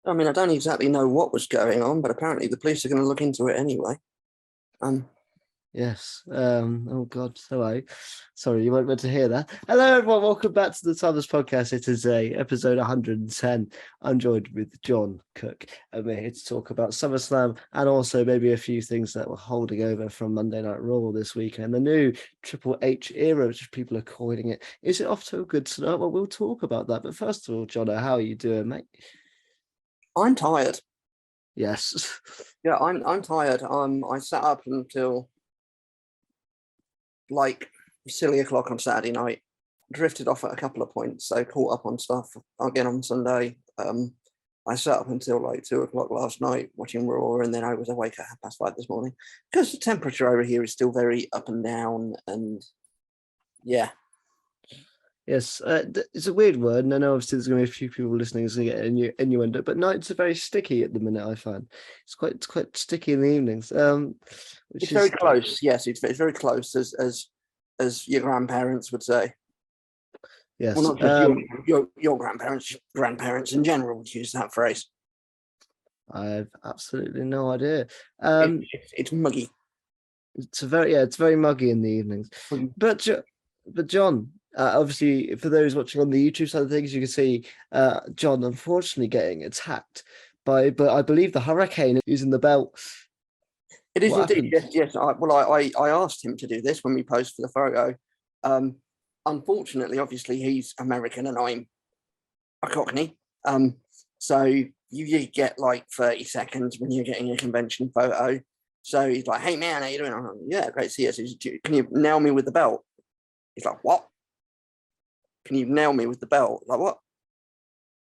I mean, I don't exactly know what was going on, but apparently the police are going to look into it anyway. Um, Yes. Oh God. Hello. Sorry, you weren't meant to hear that. Hello, everyone. Welcome back to the Thomas Podcast. It is episode 110. I'm joined with John Cook, and we're here to talk about SummerSlam and also maybe a few things that were holding over from Monday Night Raw this weekend. The new Triple H era, which people are calling it. Is it off to a good start? Well, we'll talk about that. But first of all, Jono, how are you doing, mate? I'm tired. Yes. Yeah, I'm tired. I sat up until like silly o'clock on Saturday night. Drifted off at a couple of points, so caught up on stuff again on Sunday. I sat up until like 2 o'clock last night watching Raw, and then I was awake at 5:30 this morning because the temperature over here is still very up and down, and yeah. Yes, it's a weird word, and I know obviously there's going to be a few people listening who's going to get innuendo, but nights are very sticky at the minute. I find it's quite sticky in the evenings. Which It's is very close. Yes, it's very close, as your grandparents would say. Well, yes. not just your grandparents in general would use that phrase. I have absolutely no idea. It's muggy. It's very muggy in the evenings. But John, obviously for those watching on the YouTube side of things, you can see John unfortunately getting attacked but I believe the Hurricane using the belt. It is What indeed. happened? Yes. I asked him to do this when we posed for the photo. Unfortunately, obviously, he's American and I'm a Cockney. So you get like 30 seconds when you're getting a convention photo. So he's like, "Hey man, how you doing?" I'm like, "Yeah, great to see you." So can you nail me with the belt? He's like, "What? Can you nail me with the belt?" Like, what?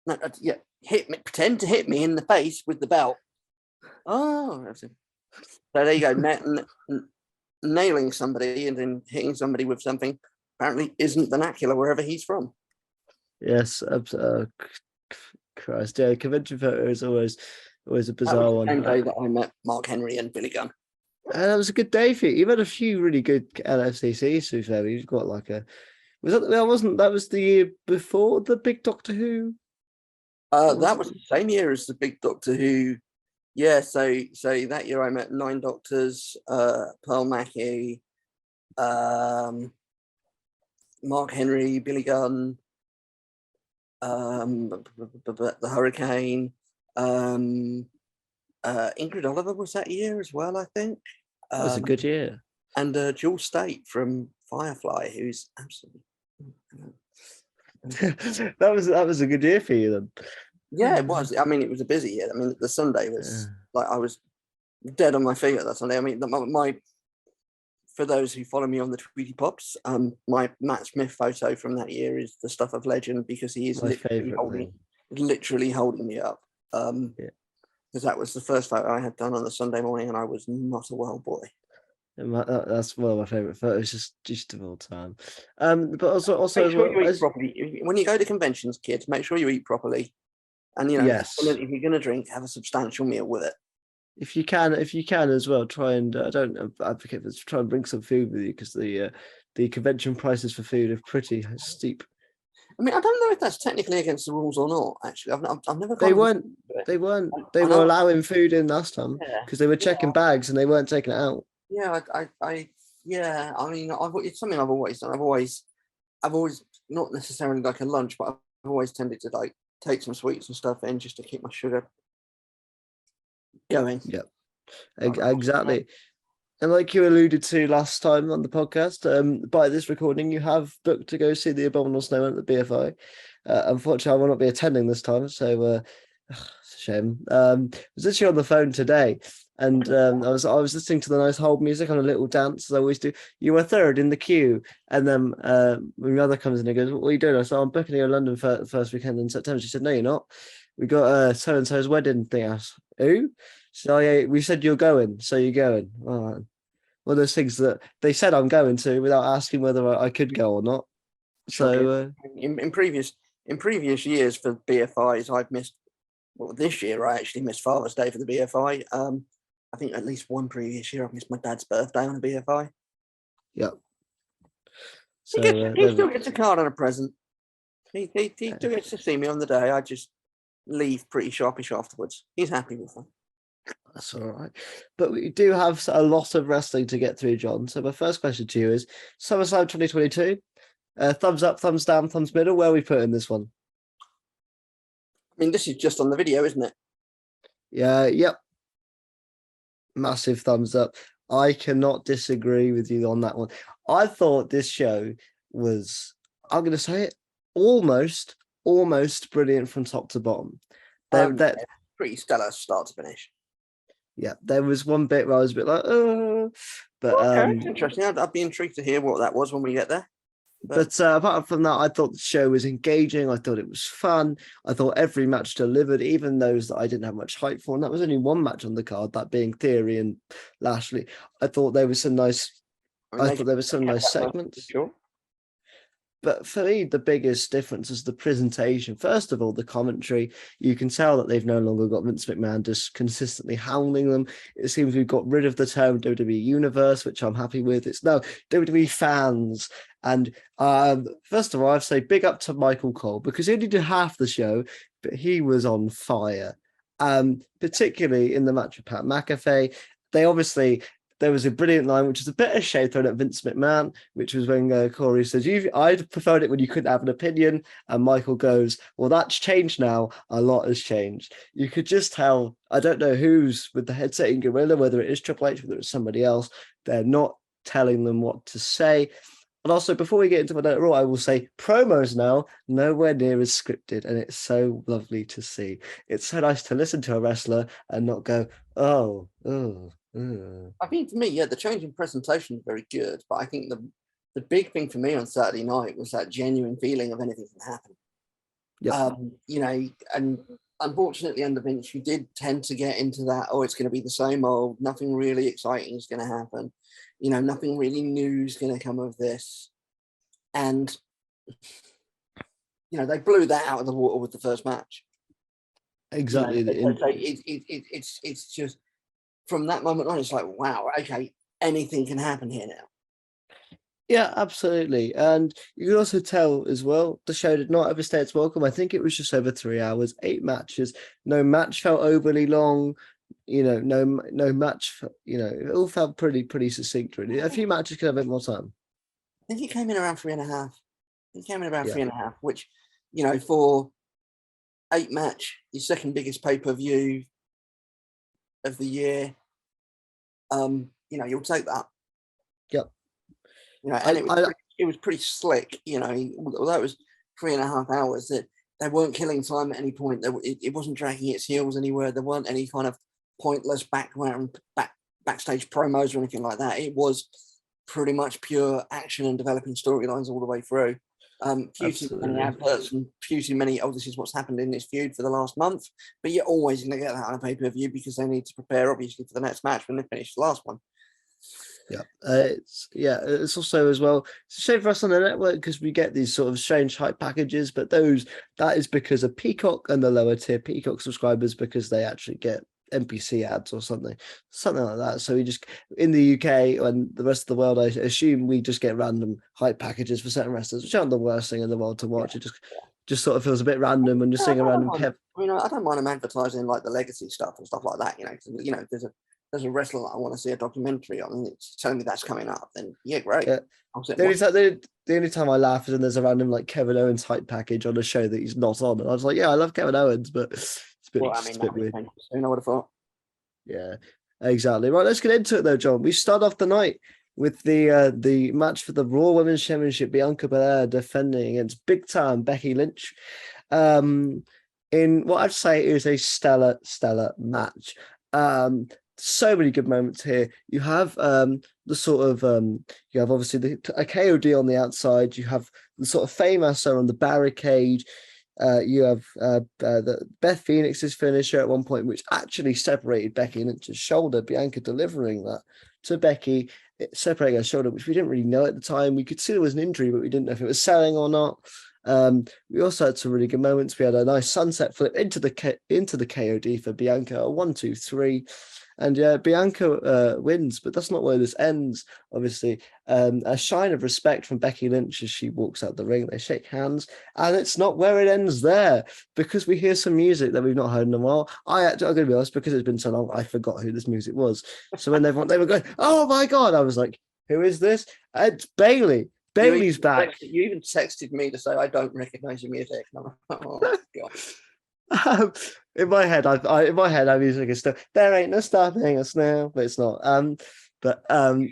No, yeah, hit me. Pretend to hit me in the face with the belt. Oh, so there you go. Nailing somebody and then hitting somebody with something apparently isn't vernacular wherever he's from. Yes, Christ, yeah, convention photo is always a bizarre one. That was the same day that I met Mark Henry and Billy Gunn. That was a good day for you. You've had a few really good LFCCs, to be fair. You've got like a that was the year before the big Doctor Who? That was the same year as the big Doctor Who. Yeah, so that year I met Nine Doctors, Pearl Mackie, Mark Henry, Billy Gunn, the Hurricane, Ingrid Oliver was that year as well, I think. That was a good year. And Jewel State from Firefly, who's absolutely that was a good year for you then. Yeah, it was. I mean, it was a busy year. I mean, the Sunday was like I was dead on my feet at that Sunday. I mean, my for those who follow me on the Tweety Pops, my Matt Smith photo from that year is the stuff of legend because he is my favorite literally holding me up. Because that was the first photo I had done on the Sunday morning, and I was not a well boy. That's one of my favorite photos, just of all time. But also make sure you eat properly when you go to conventions, kids. Make sure you eat properly, and yes, if you're going to drink, have a substantial meal with it. If you can as well, try and I don't advocate for this. Try and bring some food with you because the convention prices for food are pretty steep. I mean, I don't know if that's technically against the rules or not. Actually, I've never. They weren't. They were allowing food in last time because they were checking bags and they weren't taking it out. Yeah, yeah. I mean, it's something I've always done. I've always not necessarily like a lunch, but I've always tended to like take some sweets and stuff in just to keep my sugar going. Yeah, exactly. And like you alluded to last time on the podcast, by this recording, you have booked to go see the Abominable Snowman at the BFI. Unfortunately, I will not be attending this time, so it's a shame. I was actually on the phone today, and I was listening to the nice hold music on a little dance as I always do. You were third in the queue, and then my mother comes in and goes, "What are you doing?" I said, "I'm booking you in London for the first weekend in September." She said, "No, you're not. We got so and so's wedding thing." I was, "Who?" So yeah, we said you're going, so you're going. All right. One of those things that they said I'm going to without asking whether I could go or not. So in previous years for BFIs, I've missed. Well, this year I actually missed Father's Day for the BFI. I think at least one previous year I've missed my dad's birthday on a BFI. Yeah. So he still gets a card and a present. He still gets to see me on the day. I just leave pretty sharpish afterwards. He's happy with them. That's all right. But we do have a lot of wrestling to get through, John. So my first question to you is SummerSlam 2022. Thumbs up, thumbs down, thumbs middle. Where are we putting this one? I mean, this is just on the video, isn't it? Yeah, yep. Massive thumbs up. I cannot disagree with you on that one. I thought this show was, I'm going to say it, almost brilliant from top to bottom. Pretty stellar start to finish. Yeah, there was one bit where I was a bit like, but okay, interesting. I'd be intrigued to hear what that was when we get there. But apart from that, I thought the show was engaging. I thought it was fun. I thought every match delivered, even those that I didn't have much hype for. And that was only one match on the card, that being Theory and Lashley. I thought there was some nice. I thought there was some nice segments. Sure. But for me, the biggest difference is the presentation. First of all, the commentary. You can tell that they've no longer got Vince McMahon just consistently hounding them. It seems we've got rid of the term WWE Universe, which I'm happy with. It's now WWE fans. And first of all, I'd say big up to Michael Cole, because he only did half the show, but he was on fire. Particularly in the match with Pat McAfee. There was a brilliant line, which is a bit of shade thrown at Vince McMahon, which was when Corey says, I preferred it when you couldn't have an opinion. And Michael goes, well, that's changed now. A lot has changed. You could just tell, I don't know who's with the headset in Gorilla, whether it is Triple H, whether it's somebody else. They're not telling them what to say. And also, before we get into Monday Night Raw, I will say promos now nowhere near as scripted, and it's so lovely to see. It's so nice to listen to a wrestler and not go, oh. I think for me, yeah, the change in presentation is very good, but I think the big thing for me on Saturday night was that genuine feeling of anything can happen. Yep. And unfortunately under Vince, you did tend to get into that, it's going to be the same old, nothing really exciting is going to happen. Nothing really new is going to come of this. And, they blew that out of the water with the first match. Exactly. It's just, from that moment on, it's like, wow, okay, anything can happen here now. Yeah, absolutely. And you can also tell as well, the show did not overstay its welcome. I think it was just over 3 hours, 8 matches. No match felt overly long. No match, it all felt pretty succinct, really. A few matches could have a bit more time. I think it came in around 3.5. It came in about 3.5, which, for 8 match, your second biggest pay-per-view of the year, you'll take that. Yep. And it was pretty slick, although it was 3.5 hours, that they weren't killing time at any point. It wasn't dragging its heels anywhere. There weren't any kind of pointless backstage promos or anything like that. It was pretty much pure action and developing storylines all the way through. Few too many adverts and few too many, this is what's happened in this feud for the last month, but you're always going to get that on a pay-per-view because they need to prepare, obviously, for the next match when they finish the last one. It's also as well, it's a shame for us on the network because we get these sort of strange hype packages, but that is because of Peacock and the lower tier Peacock subscribers, because they actually get NPC ads or something like that. So we just, in the UK and the rest of the world, I assume we just get random hype packages for certain wrestlers, which aren't the worst thing in the world to watch. It just sort of feels a bit random, and just seeing a random I don't mind them advertising like the legacy stuff and stuff like that. There's a wrestler that I want to see a documentary on, and it's telling me that's coming up. Then great. Yeah. The only time I laugh is when there's a random like Kevin Owens hype package on a show that he's not on, and I was like, I love Kevin Owens, but it's a bit weird. Soon, I would have thought. Yeah, exactly. Right, let's get into it though, John. We start off the night with the match for the Raw Women's Championship. Bianca Belair defending against big time Becky Lynch. In what I'd say is a stellar match. So many good moments here. You have the sort of you have obviously a KOD on the outside. You have the sort of famous on the barricade. You have the Beth Phoenix's finisher at one point, which actually separated Becky Lynch's shoulder. Bianca delivering that to Becky, separating her shoulder, which we didn't really know at the time. We could see there was an injury, but we didn't know if it was selling or not. We also had some really good moments. We had a nice sunset flip into the KOD for Bianca, a 1-2-3. And yeah, Bianca wins, but that's not where this ends. Obviously, a shine of respect from Becky Lynch as she walks out the ring. They shake hands, and it's not where it ends there, because we hear some music that we've not heard in a while. I'm going to be honest, because it's been so long, I forgot who this music was. So when they were going, oh my God, I was like, who is this? It's Bailey. Bailey's back. You even texted me to say I don't recognize your music. Oh God. In my head, I'm using it still. There ain't no stopping us now, but it's not.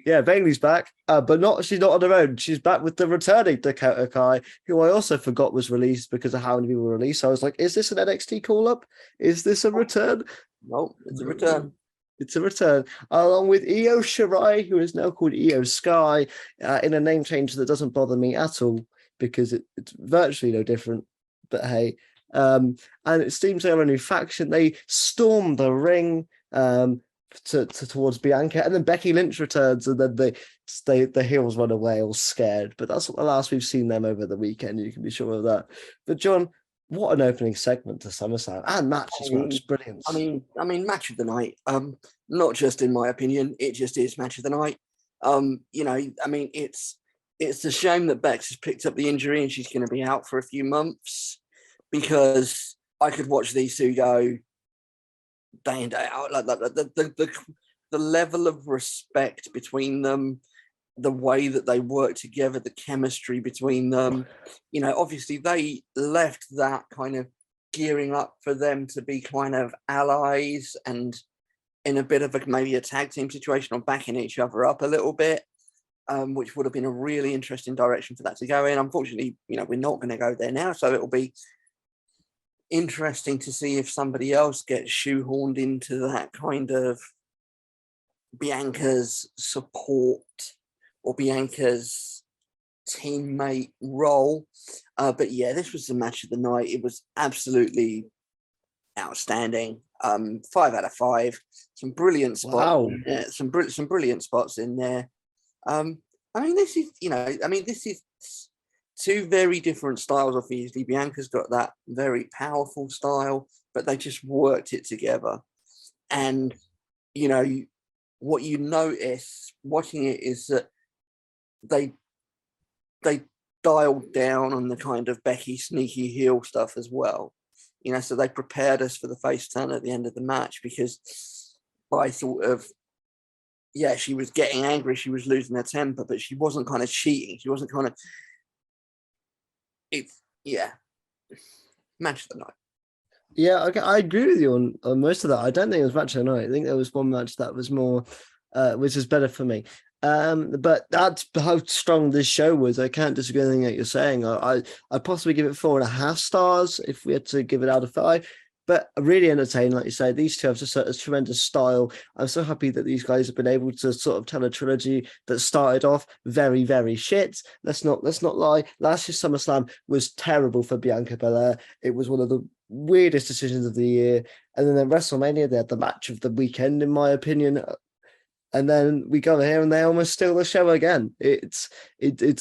Yeah, Bailey's back, but she's not on her own. She's back with the returning Dakota Kai, who I also forgot was released because of how many people were released. So I was like, is this an NXT call up? Is this a return? No, it's a return. It's a return, along with Io Shirai, who is now called Io Sky, in a name change that doesn't bother me at all, because it's virtually no different. But hey, and it seems they're a new faction. They storm the ring towards Bianca, and then Becky Lynch returns, and then the heels run away all scared. But that's the last we've seen them over the weekend. You can be sure of that. But John, what an opening segment to SummerSlam, and match as well, just brilliant. I mean, match of the night. Not just in my opinion, it just is match of the night. It's a shame that Bex has picked up the injury and she's going to be out for a few months, because I could watch these two go day in, day out. Like the level of respect between them, the way that they work together, the chemistry between them. Obviously they left that kind of gearing up for them to be kind of allies and in a bit of maybe a tag team situation or backing each other up a little bit, which would have been a really interesting direction for that to go in. Unfortunately, we're not going to go there now, so it'll be interesting to see if somebody else gets shoehorned into that kind of Bianca's support or Bianca's teammate role. But yeah, this was the match of the night. It was absolutely outstanding. 5 out of 5. Some brilliant spots. Wow. Some brilliant spots in there. This is two very different styles. Obviously, Bianca's got that very powerful style, but they just worked it together. And what you notice watching it is that they dialed down on the kind of Becky sneaky heel stuff as well. So they prepared us for the face turn at the end of the match, because by sort of, she was getting angry, she was losing her temper, but she wasn't kind of cheating. She wasn't kind of, match of the night. Yeah, okay, I agree with you on most of that. I don't think it was match of the night. I think there was one match that was more, which is better for me. But that's how strong this show was. I can't disagree with anything that you're saying. I'd possibly give it 4.5 stars if we had to give it out of 5. But really entertaining, like you say. These two have just a tremendous style. I'm so happy that these guys have been able to sort of tell a trilogy that started off very, very shit. Let's not lie. Last year's SummerSlam was terrible for Bianca Belair. It was one of the weirdest decisions of the year. And then at WrestleMania, they had the match of the weekend, in my opinion. And then we go here and they almost steal the show again. It's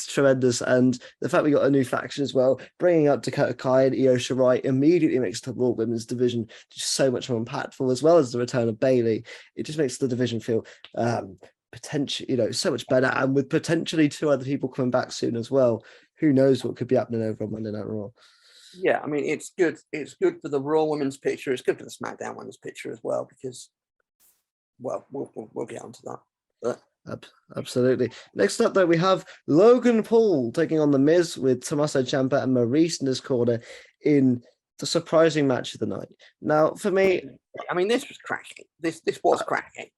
tremendous. And the fact we got a new faction as well, bringing up Dakota Kai and Io Shirai immediately makes the Raw Women's division just so much more impactful, as well as the return of Bailey. It just makes the division feel potentially, so much better. And with potentially 2 other people coming back soon as well, who knows what could be happening over on Monday Night Raw. Yeah, it's good. It's good for the Raw Women's picture. It's good for the SmackDown Women's picture as well, because, well, we'll get onto that. But absolutely. Next up, though, we have Logan Paul taking on The Miz with Tommaso Ciampa and Maurice in his corner in the surprising match of the night. Now, for me, this was cracking. This was cracking.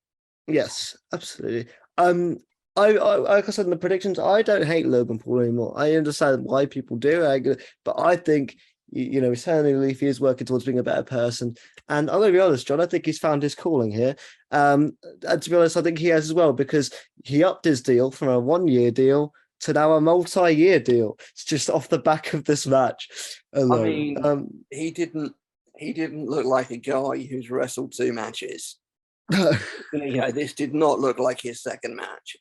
Yes, absolutely. I like I said in the predictions, I don't hate Logan Paul anymore. I understand why people do, but I think certainly if he is working towards being a better person. And I'm going to be honest, John, I think he's found his calling here. And to be honest, I think he has as well, because he upped his deal from a 1-year deal to now a multi-year deal. It's just off the back of this match alone. He didn't look like a guy who's wrestled 2 matches. This did not look like his second match.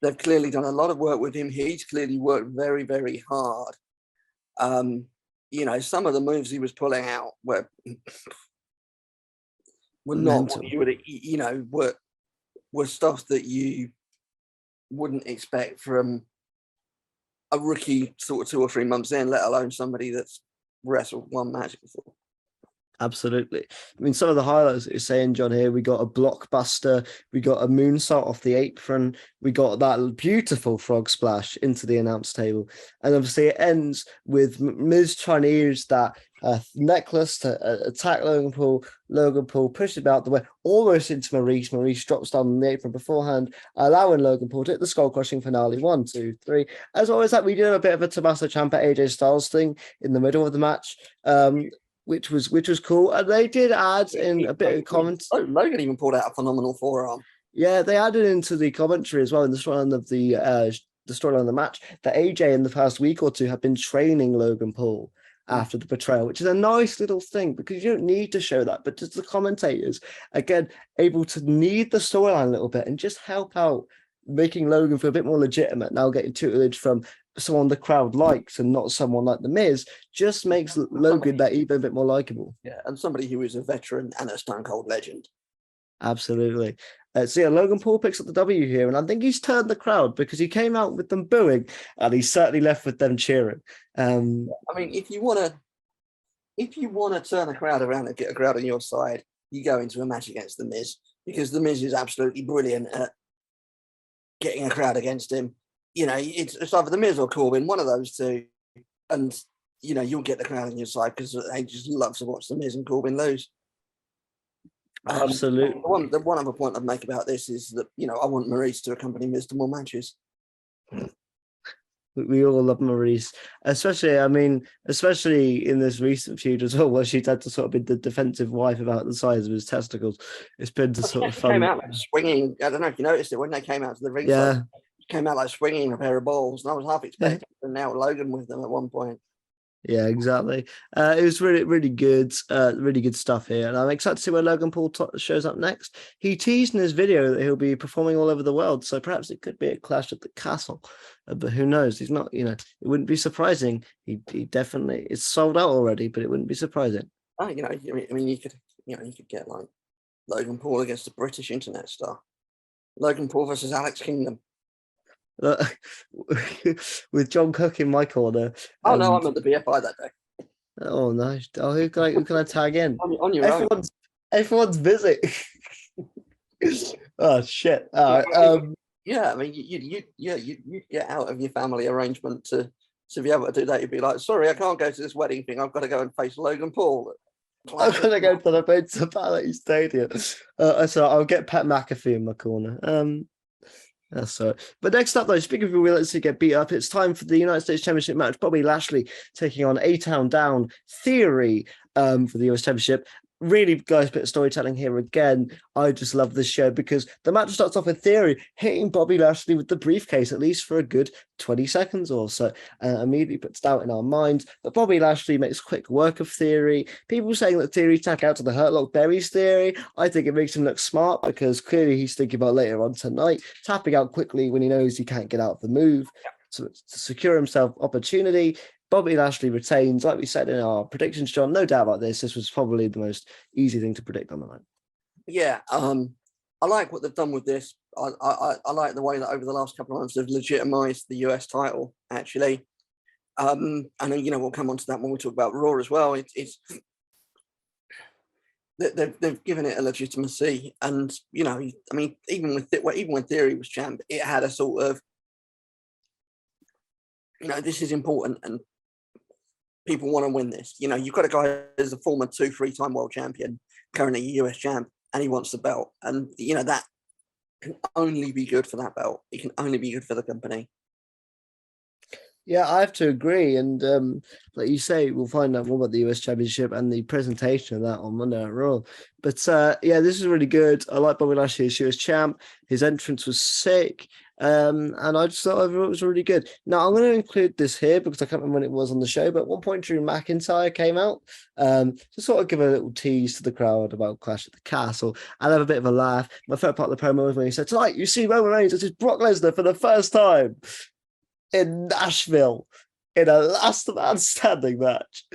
They've clearly done a lot of work with him. He's clearly worked very, very hard. Some of the moves he was pulling out were not Mental. what you would, were stuff that you wouldn't expect from a rookie sort of 2 or 3 months in, let alone somebody that's wrestled one match before. Absolutely. I mean, some of the highlights that you're saying, John, here, we got a blockbuster, we got a moonsault off the apron, we got that beautiful frog splash into the announce table. And obviously it ends with Miz trying to use that necklace to attack Logan Paul. Logan Paul pushes it out the way, almost into Maurice. Maurice drops down on the apron beforehand, allowing Logan Paul to hit the skull-crushing finale. 1, 2, 3. As always, that we did a bit of a Tommaso Ciampa AJ Styles thing in the middle of the match. Which was cool. And they did add in a bit of comment. Oh, Logan even pulled out a phenomenal forearm. Yeah, they added into the commentary as well in the storyline of the storyline of the match that AJ in the past week or 2 have been training Logan Paul after the betrayal, which is a nice little thing because you don't need to show that, but just the commentators again able to knead the storyline a little bit and just help out, making Logan feel a bit more legitimate. Now getting tutelage from someone the crowd likes and not someone like The Miz just makes Logan that even a bit more likable. Yeah, and somebody who is a veteran and a Stone Cold legend. Absolutely. So yeah, Logan Paul picks up the W here, and I think he's turned the crowd because he came out with them booing, and he certainly left with them cheering. I mean, if you want to turn a crowd around and get a crowd on your side, you go into a match against The Miz, because The Miz is absolutely brilliant at getting a crowd against him. It's either The Miz or Corbin, one of those two, and you'll get the crowd on your side because they just love to watch The Miz and Corbin lose. Absolutely. The one other point I'd make about this is that I want Maurice to accompany Miz to more matches. We all love Maurice, especially in this recent feud as well, where she's had to sort of be the defensive wife about the size of his testicles. It's been sort of fun. Came out like swinging. I don't know if you noticed it when they came out to the ring. Yeah. Came out like swinging a pair of balls, and I was half expecting now Logan with them at one point. Yeah, exactly. It was really, really good stuff here, and I'm excited to see where Logan Paul shows up next. He teased in his video that he'll be performing all over the world, so perhaps it could be a clash at the castle. But who knows? He's not. It wouldn't be surprising. He definitely it's sold out already, but it wouldn't be surprising. Oh, you could get like Logan Paul against a British internet star. Logan Paul versus Alex Kingdom. With John Cook in my corner. Oh no, I'm at the BFI that day. Oh nice. Oh, who can I tag in? On your own. Everyone's busy. Oh shit. Yeah, I mean, you get out of your family arrangement to be able to do that. You'd be like, sorry, I can't go to this wedding thing. I've got to go and face Logan Paul. I'm gonna go to the Municipality Stadium. So I'll get Pat McAfee in my corner. That's all right. But next up, though, speaking of who we like to get beat up, it's time for the United States Championship match. Bobby Lashley taking on A-Town Down Theory for the US Championship. Really, guys, bit of storytelling here again. I just love this show because the match starts off with Theory hitting Bobby Lashley with the briefcase, at least for a good 20 seconds or so. Immediately puts doubt in our minds. But Bobby Lashley makes quick work of Theory. People saying that Theory tack out to the Hurt Lock Berries Theory. I think it makes him look smart because clearly he's thinking about later on tonight, tapping out quickly when he knows he can't get out of the move. So to secure himself opportunity. Bobby Lashley retains, like we said in our predictions, John. No doubt about this. This was probably the most easy thing to predict on the night. Yeah, I like what they've done with this. I like the way that over the last couple of months they've legitimised the US title, actually. And then, we'll come on to that when we talk about Raw as well. They've given it a legitimacy, and even when Theory was champ, it had a sort of this is important and people want to win this. You've got a guy who's a former 2-3-time world champion, currently US champ, and he wants the belt. And, that can only be good for that belt. It can only be good for the company. Yeah, I have to agree. And like you say, we'll find out more about the US Championship and the presentation of that on Monday Night Raw. But this is really good. I like Bobby Lashley as US champ. His entrance was sick. And I just thought it was really good. Now, I'm going to include this here because I can't remember when it was on the show, but at one point Drew McIntyre came out to sort of give a little tease to the crowd about Clash at the Castle and have a bit of a laugh. My favorite part of the promo was when he said, tonight you see Roman Reigns, this is Brock Lesnar for the first time in Nashville. in a last man standing match,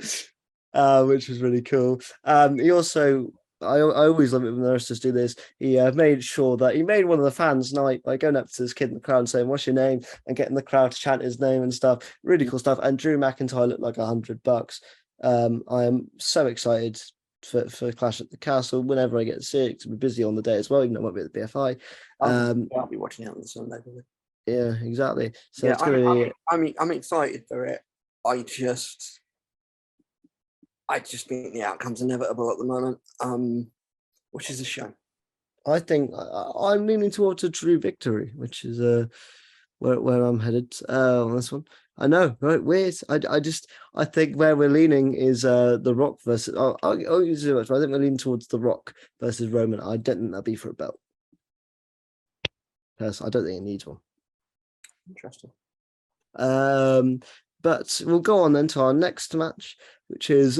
which was really cool. He also, I always love it when the wrestlers do this. He made sure that he made one of the fans' night by going up to this kid in the crowd and saying, "What's your name?" and getting the crowd to chant his name and stuff. Really cool stuff. And Drew McIntyre looked like $100. I am so excited for Clash at the Castle whenever I get to see it, because we're busy on the day as well, even though I won't be at the BFI. I'll be watching it on the Sunday. Yeah, exactly. So yeah, it's gonna be. I'm excited for it. I just think the outcome's inevitable at the moment, which is a shame. I think I'm leaning towards a Drew victory, which is where I'm headed on this one. I know, right? Weird. I think where we're leaning is The Rock versus. I'll use it. I think we're leaning towards The Rock versus Roman. I don't think that'll be for a belt. Personally, I don't think it needs one. Interesting. But we'll go on then to our next match, which is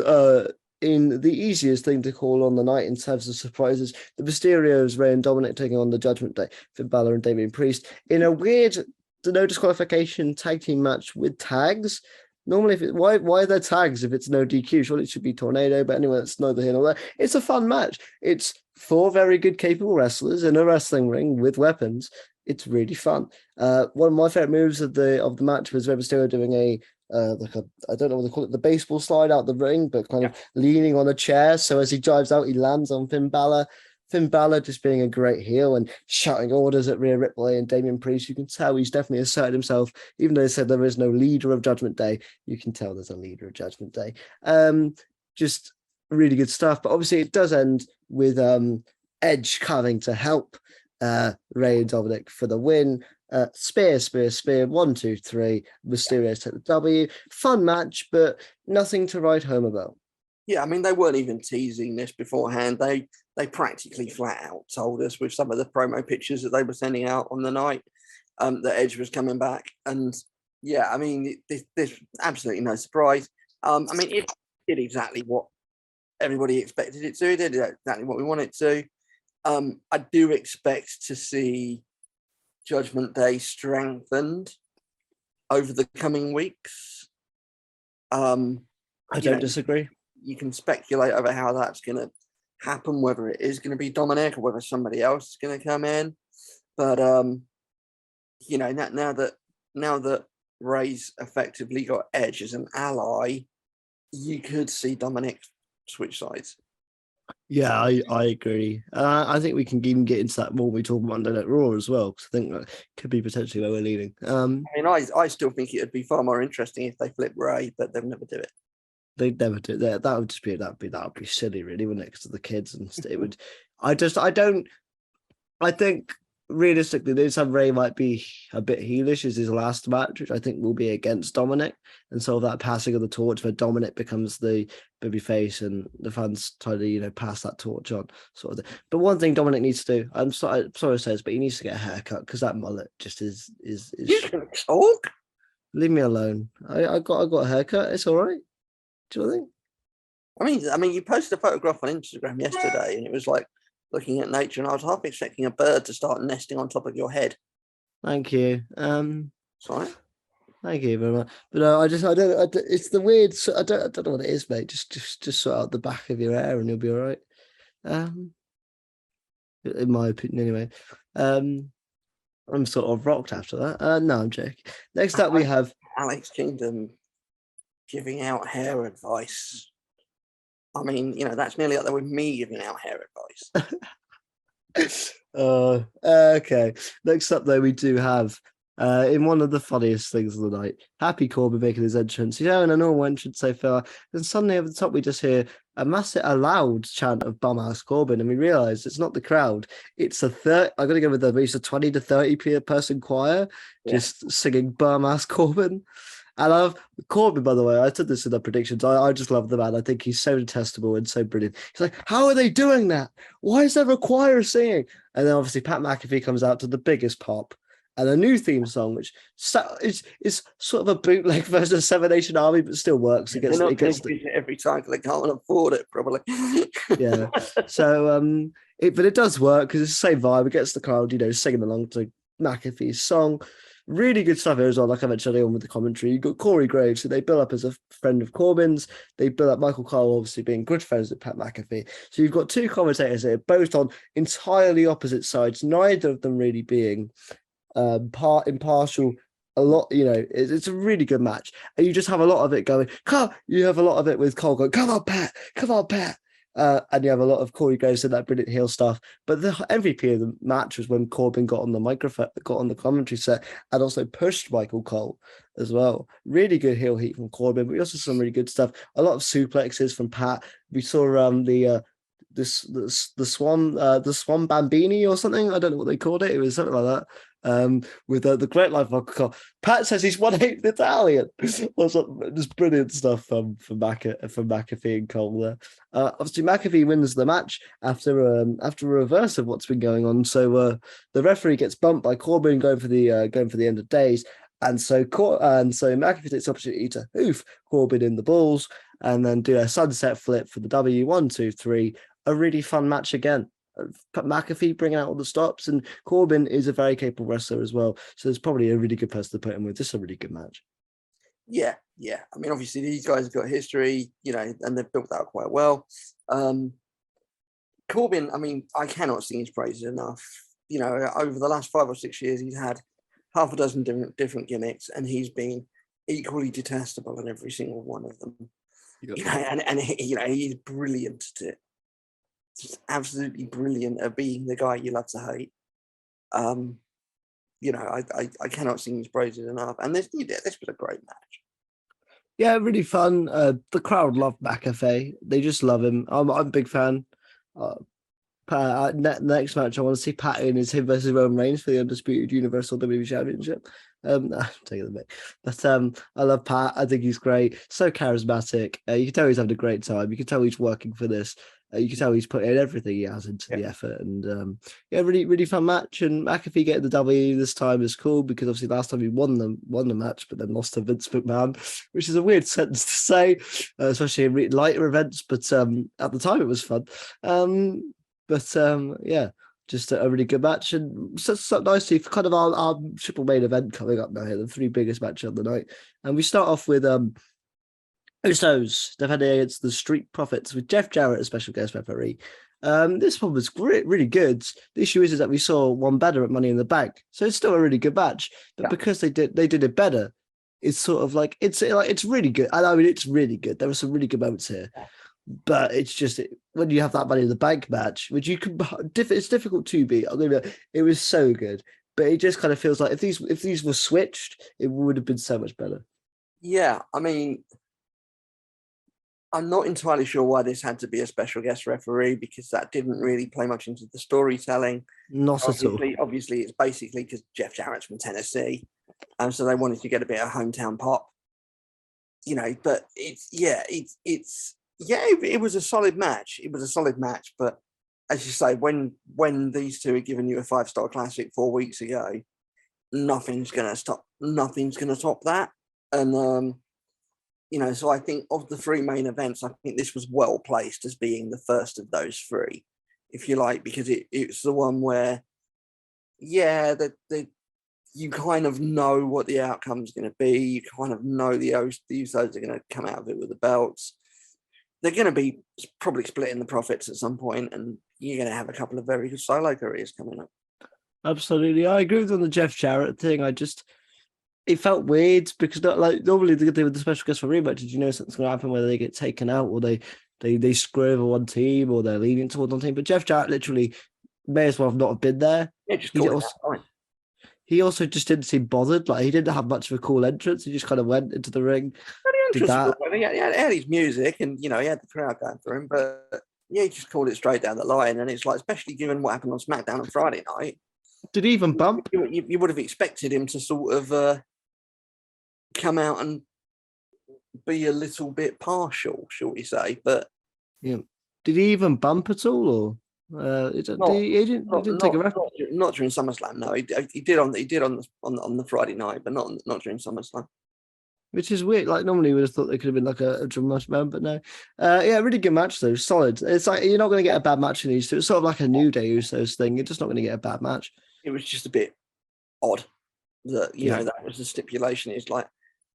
in the easiest thing to call on the night in terms of surprises. The Mysterios, Rey and Dominic taking on the Judgment Day, Finn Balor and Damian Priest in a weird no disqualification tag team match with tags. Normally, why are there tags if it's no DQ? Surely it should be Tornado, but anyway, it's neither here nor there. It's a fun match. It's 4 very good, capable wrestlers in a wrestling ring with weapons. It's really fun. One of my favorite moves of the match was Rey Mysterio doing a I don't know what they call it, the baseball slide out the ring, but kind of leaning on a chair. So as he drives out, he lands on Finn Balor. Finn Balor just being a great heel and shouting orders at Rhea Ripley and Damian Priest. You can tell he's definitely asserted himself, even though they said there is no leader of Judgment Day. You can tell there's a leader of Judgment Day. Just really good stuff. But obviously it does end with Edge coming to help Rey and Dominic for the win. Spear, 1, 2, 3. Mysterio's take the W. Fun match, but nothing to write home about. Yeah, I mean, they weren't even teasing this beforehand. They practically flat out told us with some of the promo pictures that they were sending out on the night that Edge was coming back. And yeah, I mean, there's absolutely no surprise. I mean, it did exactly what everybody expected it to. It did exactly what we wanted to. I do expect to see Judgment Day strengthened over the coming weeks. I don't disagree. You can speculate over how that's going to happen, whether it is going to be Dominic or whether somebody else is going to come in. But now that Rey's effectively got Edge as an ally, you could see Dominic switch sides. Yeah, I agree. I think we can even get into that more when we talk about Monday Night Raw as well, because I think that could be potentially where we're leading. I mean, I still think it would be far more interesting if they flip Rey, but they'll never do it. They'd never do that. That would just be that would be silly, really, when next to the kids, and it would. I think realistically, this time Rey might be a bit heelish as his last match, which I think will be against Dominic, and so that passing of the torch where Dominic becomes the baby face and the fans try to pass that torch on, sort of thing. But one thing Dominic needs to do, I'm sorry to say this, but he needs to get a haircut, because that mullet just is. You can talk. Leave me alone. I got a haircut. It's all right. Do you think? I mean, you posted a photograph on Instagram yesterday, and it was like looking at nature, and I was half expecting a bird to start nesting on top of your head. Thank you. Sorry. Thank you very much. But I don't. It's the weird. I don't know what it is, mate. Just sort out the back of your hair, and you'll be all right. In my opinion, anyway. I'm sort of rocked after that. No, I'm joking. Next up, we have Alex Kingdom giving out hair advice. I mean, that's nearly up there with me giving out hair advice. Okay. Next up, though, we do have in one of the funniest things of the night, Happy Corbin making his entrance. He's having a normal entrance so far, and suddenly over the top we just hear a loud chant of bum ass Corbin, and we realise it's not the crowd. It's I'm going to go with it's a 20 to 30 person choir just singing bum ass Corbin. I love Corbin, by the way. I said this in the predictions. I just love the man. I think he's so detestable and so brilliant. He's like, how are they doing that? Why is there a choir singing? And then obviously Pat McAfee comes out to the biggest pop and a new theme song, which is sort of a bootleg version of Seven Nation Army, but still works. They're not going to use it every time because they can't afford it, probably. Yeah. So, but it does work because it's the same vibe. It gets the crowd, singing along to McAfee's song. Really good stuff here as well. Like I mentioned earlier on with the commentary, you got Corey Graves, who they build up as a friend of Corbyn's. They build up Michael Cole, obviously being good friends with Pat McAfee. So you've got two commentators here, both on entirely opposite sides, neither of them really being impartial. A lot, it's a really good match, and you just have a lot of it going. You have a lot of it with Cole going, "Come on, Pat! Come on, Pat!" And you have a lot of Corey Graves and that brilliant heel stuff. But the MVP of the match was when Corbin got on the microphone, got on the commentary set, and also pushed Michael Cole as well. Really good heel heat from Corbin, but we also saw some really good stuff. A lot of suplexes from Pat. We saw the Swan Bambini or something. I don't know what they called it. It was something like that. With the great life of Pat says he's 1/8 Italian. Or something. Just brilliant stuff from McAfee and Cole there. Obviously, McAfee wins the match after a reverse of what's been going on. So the referee gets bumped by Corbin going for the end of days. And so McAfee takes the opportunity to hoof Corbin in the balls and then do a sunset flip for the W. 1, 2, 3. A really fun match again. McAfee bringing out all the stops, and Corbin is a very capable wrestler as well. So there's probably a really good person to put him with. This is a really good match. Yeah. I mean, obviously these guys have got history, and they've built that quite well. Corbin, I mean, I cannot sing his praises enough. Over the last 5 or 6 years, he's had half a dozen different gimmicks, and he's been equally detestable in every single one of them. And he's brilliant at it. Just absolutely brilliant at being the guy you love to hate. I cannot sing his praises enough. And this was a great match. Yeah, really fun. The crowd love McAfee. They just love him. I'm a big fan. Next match, I want to see Pat in is him versus Roman Reigns for the undisputed Universal WWE Championship. I'm taking the bit, but I love Pat. I think he's great. So charismatic. You can tell he's having a great time. You can tell he's working for this. You can tell he's putting everything he has into the effort, and really, really fun match. And McAfee getting the W this time is cool because obviously last time he won the match, but then lost to Vince McMahon, which is a weird sentence to say, especially in lighter events. But at the time, it was fun. Just a really good match, and so nicely for kind of our triple main event coming up now here, the 3 biggest matches of the night. And we start off with Usos defending against the Street Profits with Jeff Jarrett as special guest referee. This one was great, really good. The issue is that we saw one better at Money in the Bank, so it's still a really good match. But because they did it better, it's sort of like it's really good. I mean, it's really good. There were some really good moments here. But it's just when you have that Money in the Bank match, which you can, it's difficult to beat. It was so good, but it just kind of feels like if these were switched, it would have been so much better. Yeah, I mean, I'm not entirely sure why this had to be a special guest referee because that didn't really play much into the storytelling. Not at all. Obviously, it's basically because Jeff Jarrett's from Tennessee, and so they wanted to get a bit of hometown pop. But it was a solid match. It was a solid match, but as you say, when these two had given you a 5-star classic 4 weeks ago, nothing's gonna top that. And so I think of the 3 main events, I think this was well placed as being the first of those 3, if you like, because it's the one where, you kind of know what the outcome's going to be. You kind of know the Usos are going to come out of it with the belts. They're going to be probably splitting the profits at some point, and you're going to have a couple of very good solo careers coming up. Absolutely. I agree with on the Jeff Jarrett thing. It felt weird because normally the good thing with the special guest for rematches, something's going to happen whether they get taken out or they screw over one team or they're leaning towards one team. But Jeff Jarrett literally may as well have not have been there. Yeah, just he also just didn't seem bothered. Like he didn't have much of a cool entrance. He just kind of went into the ring. Did that. He had his music and he had the crowd going for him, but he just called it straight down the line. And it's like, especially given what happened on SmackDown on Friday night. Did he even bump? You would have expected him to sort of come out and be a little bit partial, shall we say? But yeah, did he even bump at all, or he didn't take a reference? Not during SummerSlam. No, he did on the Friday night, but not during SummerSlam. Which is weird. Like normally we would have thought they could have been like a drum match man, but no. Really good match though. Solid. It's like you're not going to get a bad match in these two. It's sort of like a New Day Usos thing. You're just not going to get a bad match. It was just a bit odd. that that was the stipulation. It's like,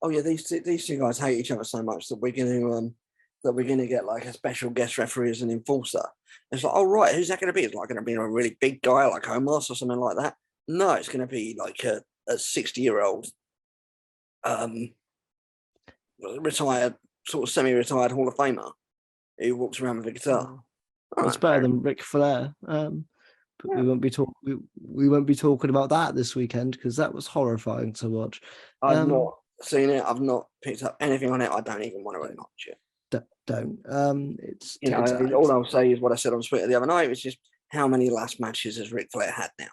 oh yeah, these two guys hate each other so much that we're going to get like a special guest referee as an enforcer. It's like, oh right, who's that going to be? It's like going to be a really big guy like Omos or something like that. No, it's going to be like a 60-year-old, retired, sort of semi-retired Hall of Famer who walks around with a guitar. It's better than Ric Flair. But we won't be talking about that this weekend because that was horrifying to watch. I've not seen it. I've not picked up anything on it. I don't even want to watch it. Don't. It's all I'll say is what I said on Twitter the other night, which is how many last matches has Ric Flair had now?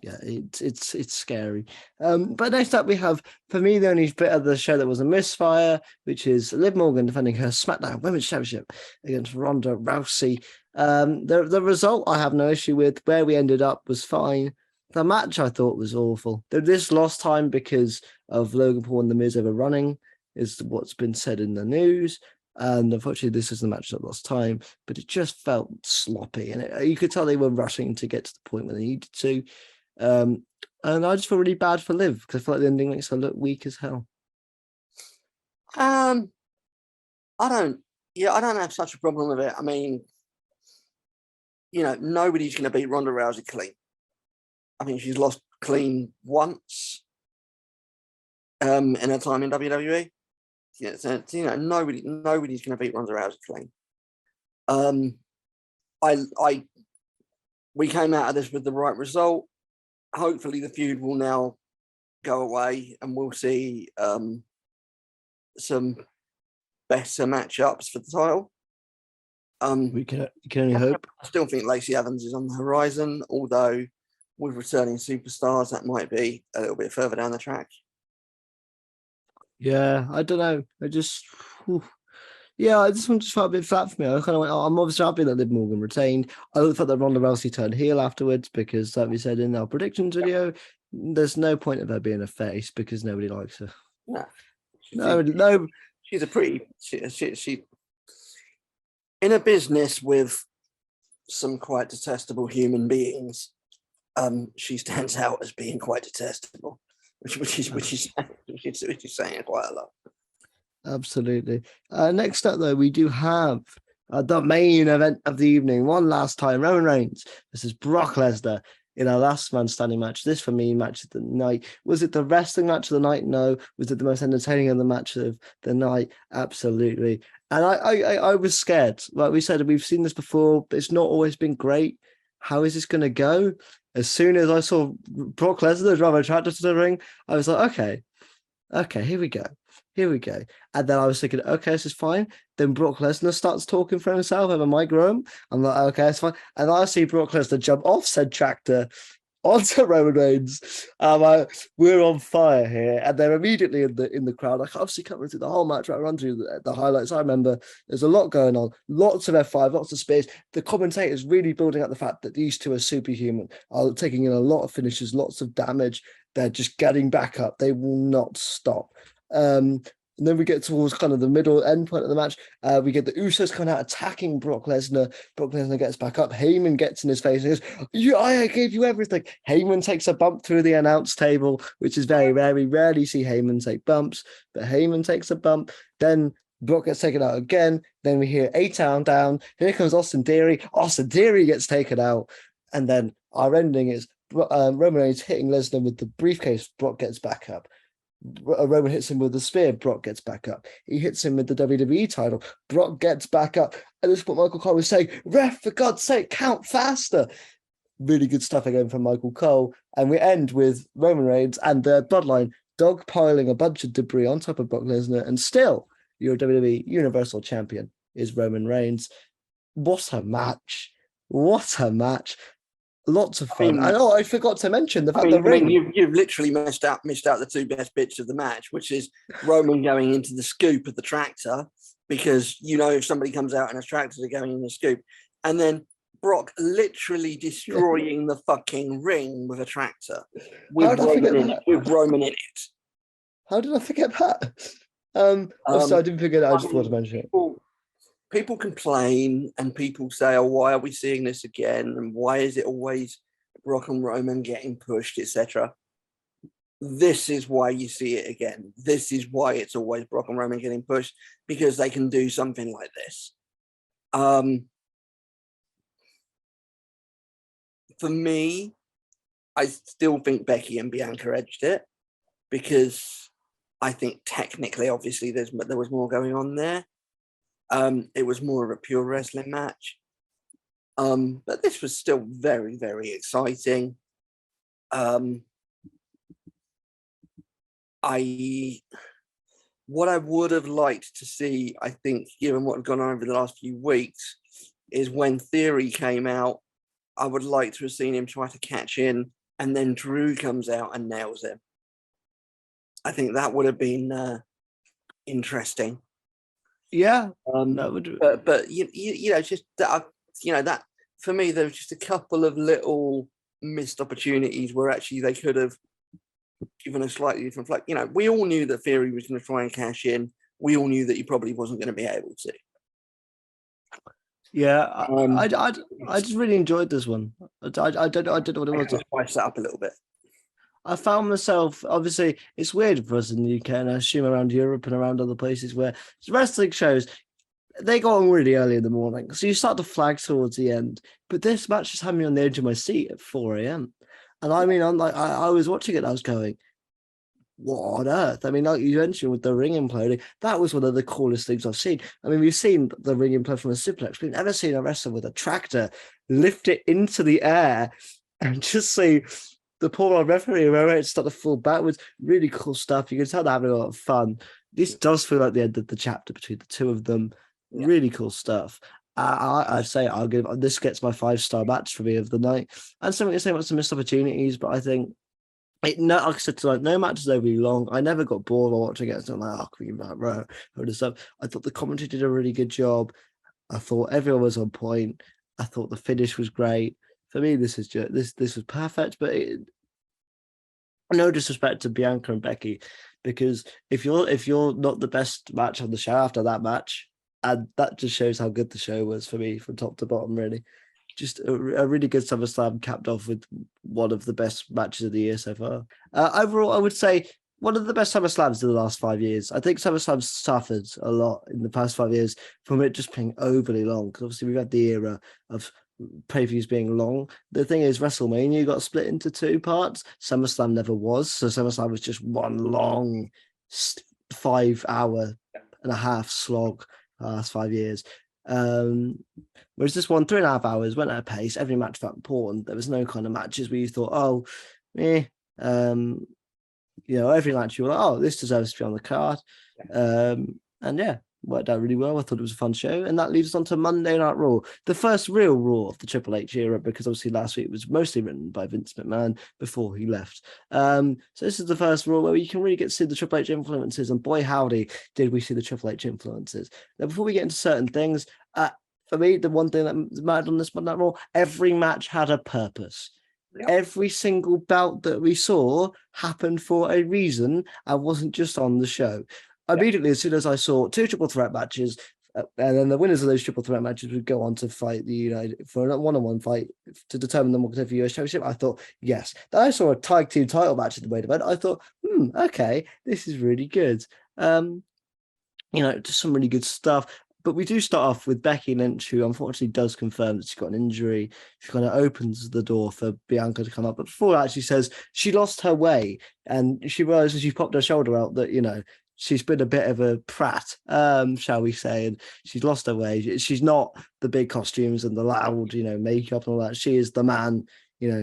Yeah, it's scary. But next up we have, for me, the only bit of the show that was a misfire, which is Liv Morgan defending her SmackDown Women's Championship against Ronda Rousey. The result I have no issue with. Where we ended up was fine. The match I thought was awful. This lost time because of Logan Paul and The Miz overrunning, is what's been said in the news. And unfortunately, this is the match that lost time, but it just felt sloppy. And you could tell they were rushing to get to the point where they needed to. And I just feel really bad for Liv because I feel like the ending makes her look weak as hell. I don't have such a problem with it. I mean, nobody's going to beat Ronda Rousey clean. I think she's lost clean once in her time in WWE. Yeah, so nobody's going to beat Ronda Rousey clean. We came out of this with the right result. Hopefully, the feud will now go away, and we'll see some better matchups for the title. We can only hope. I still think Lacey Evans is on the horizon, although with returning superstars, that might be a little bit further down the track. Yeah, I don't know. This one just felt a bit flat for me. I kind of went, I'm obviously happy that Liv Morgan retained. I thought that Ronda Rousey turned heel afterwards because, like we said in our predictions video, there's no point of her being a face because nobody likes her. No. She's a pretty. She in a business with some quite detestable human beings. She stands out as being quite detestable, which is saying quite a lot. Absolutely. Next up, though, we do have the main event of the evening. One last time, Roman Reigns versus Brock Lesnar in our last man standing match. This, for me, match of the night. Was it the wrestling match of the night? No. Was it the most entertaining of the match of the night? Absolutely. And I was scared. Like we said, we've seen this before, but it's not always been great. How is this going to go? As soon as I saw Brock Lesnar rather attracted to the ring, I was like, okay, here we go. And then I was thinking, okay, this is fine. Then Brock Lesnar starts talking for himself over my room. I'm like, okay, it's fine. And I see Brock Lesnar jump off said tractor onto Roman Reigns. We're on fire here. And they're immediately in the crowd. Like, obviously covering through the whole match, right? Run through the highlights. I remember there's a lot going on. Lots of F5, lots of spears. The commentators really building up the fact that these two are superhuman, are taking in a lot of finishes, lots of damage. They're just getting back up. They will not stop. And then we get towards kind of the middle end point of the match. We get the Usos coming out attacking Brock Lesnar. Brock Lesnar gets back up. Heyman gets in his face and goes, I gave you everything. Heyman takes a bump through the announce table, which is very rare. We rarely see Heyman take bumps, but Heyman takes a bump. Then Brock gets taken out again. Then we hear A-Town down. Here comes Austin Theory. Austin Theory gets taken out. And then our ending is Roman Reigns hitting Lesnar with the briefcase. Brock gets back up. Roman hits him with the spear. Brock gets back up. He hits him with the WWE title. Brock gets back up. And this is what Michael Cole was saying. Ref, for God's sake, count faster. Really good stuff again from Michael Cole. And we end with Roman Reigns and the Bloodline dogpiling a bunch of debris on top of Brock Lesnar. And still, your WWE Universal Champion is Roman Reigns. What a match. Lots of fun. I forgot to mention the fact that you've literally missed out the two best bits of the match, which is Roman going into the scoop of the tractor, because if somebody comes out in a tractor, they're going in the scoop, and then Brock literally destroying the fucking ring with a tractor with Roman in it. How did I forget that? I didn't forget it. I just wanted to mention it. People complain and people say, oh, why are we seeing this again? And why is it always Brock and Roman getting pushed, etc.? this is why you see it again. This is why it's always Brock and Roman getting pushed, because they can do something like this. For me, I still think Becky and Bianca edged it, because I think technically, obviously, there was more going on there. It was more of a pure wrestling match. But this was still very, very exciting. What I would have liked to see, I think, given what had gone on over the last few weeks, is when Theory came out, I would like to have seen him try to catch in, and then Drew comes out and nails him. I think that would have been interesting. Yeah, that would. But you know, just that, that for me, there was just a couple of little missed opportunities where actually they could have given a slightly different flag. You know, we all knew that Theory was going to try and cash in. We all knew that he probably wasn't going to be able to. Yeah, I just really enjoyed this one. I don't know what it was. Spice that up a little bit. I found myself, obviously, it's weird for us in the UK, and I assume around Europe and around other places where wrestling shows, they go on really early in the morning. So you start to flag towards the end. But this match just had me on the edge of my seat at 4 a.m. And I mean, I was watching it, I was going, what on earth? I mean, like you mentioned with the ring imploding, that was one of the coolest things I've seen. I mean, we've seen the ring implode from a suplex. We've never seen a wrestler with a tractor lift it into the air and just see the poor old referee where it start to fall backwards. Really cool stuff. You can tell they're having a lot of fun. This does feel like the end of the chapter between the two of them. Yeah. Really cool stuff. I say I'll give this gets my 5-star match for me of the night. And something to say about some missed opportunities, but I think like I said tonight, no matches overly long. I never got bored while watching it. So I'm like, oh, can we get that row and stuff. I thought the commentary did a really good job. I thought everyone was on point. I thought the finish was great. For me, this is just this was perfect. But no disrespect to Bianca and Becky, because if you're not the best match on the show after that match, and that just shows how good the show was for me from top to bottom, really. Just a really good SummerSlam, capped off with one of the best matches of the year so far. Overall, I would say one of the best SummerSlams in the last 5 years. I think SummerSlam suffered a lot in the past 5 years from it just being overly long, because obviously we've had the era of pay-per-views being long. The thing is, WrestleMania got split into 2 parts. SummerSlam never was, so SummerSlam was just one long 5.5 hour slog the last 5 years. Whereas this one, 3.5 hours, went at a pace. Every match felt important. There was no kind of matches where you thought, oh, every match you were like, oh, this deserves to be on the card. And yeah, worked out really well. I thought it was a fun show. And that leads us on to Monday Night Raw, the first real Raw of the Triple H era, because obviously last week was mostly written by Vince McMahon before he left. So this is the first Raw where you can really get to see the Triple H influences, and boy howdy did we see the Triple H influences. Now, before we get into certain things, for me, the one thing that mattered on this Monday Night Raw, every match had a purpose. Yep. Every single bout that we saw happened for a reason and wasn't just on the show. Immediately, as soon as I saw 2 triple threat matches, and then the winners of those triple threat matches would go on to fight the United for a one-on-one fight to determine them for the US Championship, I thought, yes. Then I saw a tag team title match at the main event. I thought, okay, this is really good. Just some really good stuff. But we do start off with Becky Lynch, who unfortunately does confirm that she's got an injury. She kind of opens the door for Bianca to come up. But before that, she says she lost her way. And she realizes she popped her shoulder out that, she's been a bit of a prat, shall we say. And she's lost her way. She's not the big costumes and the loud, makeup and all that. She is the man.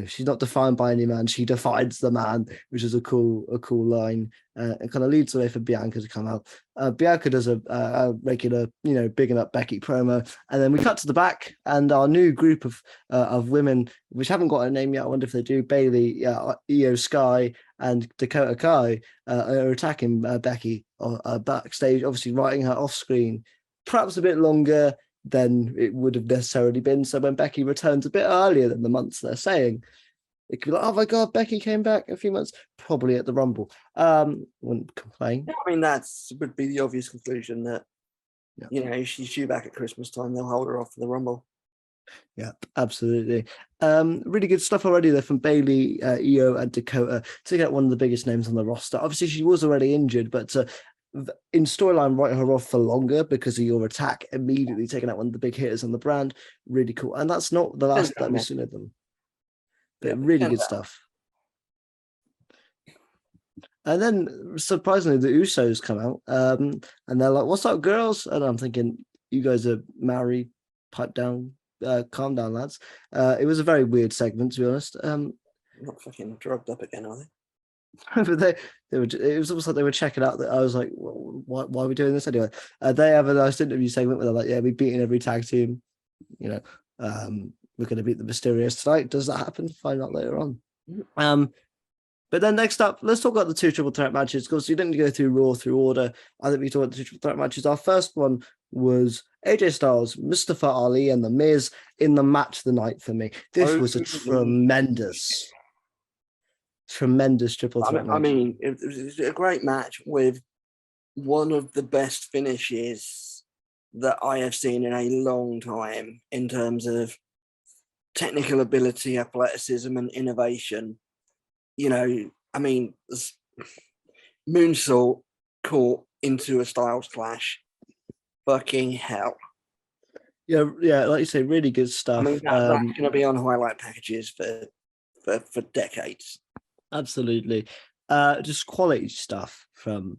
She's not defined by any man. She defines the man, which is a cool line. It kind of leads the way for Bianca to come out. Bianca does a regular, bigging up Becky promo, and then we cut to the back, and our new group of women, which haven't got a name yet. I wonder if they do. Bailey, Io Sky, and Dakota Kai are attacking Becky backstage, obviously writing her off screen, perhaps a bit longer than it would have necessarily been. So when Becky returns a bit earlier than the months they're saying, it could be like, oh my God, Becky came back a few months, probably at the Rumble. Wouldn't complain. I mean, would be the obvious conclusion that, if she's due back at Christmas time, they'll hold her off for the Rumble. Yeah, absolutely. Really good stuff already there from Bailey, Io, and Dakota to get one of the biggest names on the roster. Obviously, she was already injured, but in storyline, write her off for longer because of your attack, immediately taking out one of the big hitters on the brand. Really cool. And that's not the last that we've seen of them. But Yeah, really good stuff. And then surprisingly, the Usos come out and they're like, "What's up, girls?" And I'm thinking, "You guys are married, pipe down, calm down, lads." It was a very weird segment, to be honest. Not fucking drugged up again, are they? But they were. It was almost like they were checking out. That I was like, why are we doing this anyway? They have a nice interview segment where they're like, "Yeah, we've beaten every tag team. You know, we're going to beat the Mysterious tonight." Does that happen? Find out later on. But then next up, let's talk about the two triple threat matches because you didn't go through Raw through order. I think we talked about the two triple threat matches. Our first one was AJ Styles, Mustafa Ali, and The Miz in the match of the night for me. This was a tremendous triple threat match. I mean, it was a great match with one of the best finishes that I have seen in a long time in terms of technical ability, athleticism, and innovation. You know, I mean, moonsault caught into a Styles clash. Fucking hell. Yeah, like you say, really good stuff. I mean, that's going to be on highlight packages for decades. Absolutely. Just quality stuff from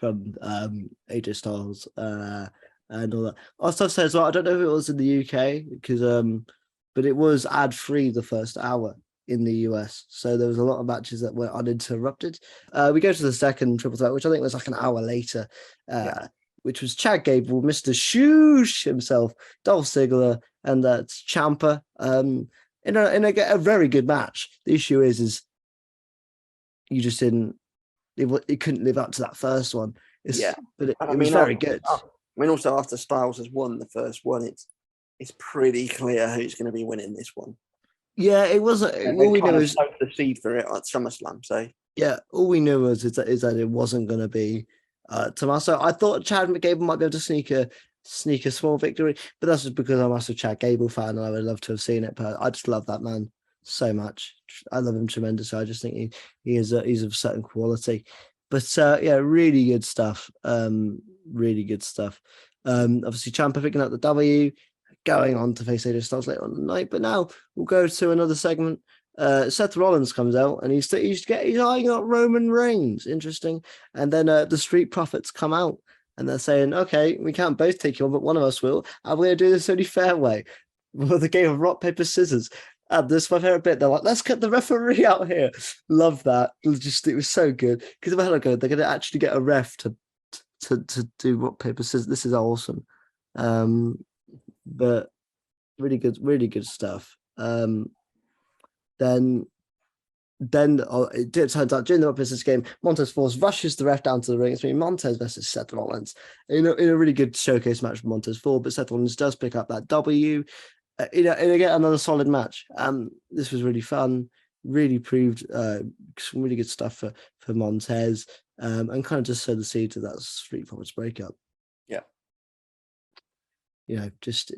AJ Styles and all that. Also say as well, I don't know if it was in the UK because but it was ad free the first hour in the US, so there was a lot of matches that were uninterrupted. We go to the second triple threat, which I think was like an hour later, which was Chad Gable, Mr. Shoosh himself, Dolph Ziggler, and that's Ciampa. In a very good match. The issue is you just didn't. It couldn't live up to that first one. But it was very good. I mean, also after Styles has won the first one, it's pretty clear who's going to be winning this one. Yeah, it wasn't. All we knew was the seed for it at SummerSlam. So yeah, all we knew is that it wasn't going to be Tommaso. I thought Chad Gable might be able to sneak a small victory, but that's just because I'm also a Chad Gable fan and I would love to have seen it. But I just love that man so much. I love him tremendously. I just think he's of a certain quality. But yeah, really good stuff. Really good stuff. Obviously, Ciampa picking up the W, going on to face AJ Styles later on the night. But now we'll go to another segment. Seth Rollins comes out and he's eyeing up Roman Reigns. Interesting. And then the Street Profits come out and they're saying, "Okay, we can't both take you on, but one of us will. And we're going to do this only fair way." Well, the game of rock, paper, scissors. And this is my favorite bit. They're like, "Let's get the referee out here." Love that. It was so good. Because they're going to actually get a ref to do rock, paper, scissors. This is awesome. But really good stuff. Then it turns out during the business game, Montez Force rushes the ref down to the ring. It's been Montez versus Seth Rollins in a really good showcase match for Montez Ford, but Seth Rollins does pick up that W. And again, another solid match. This was really fun. Really proved some really good stuff for Montez, and kind of just sowed the seed to that Street Profits breakup. Yeah. You know, just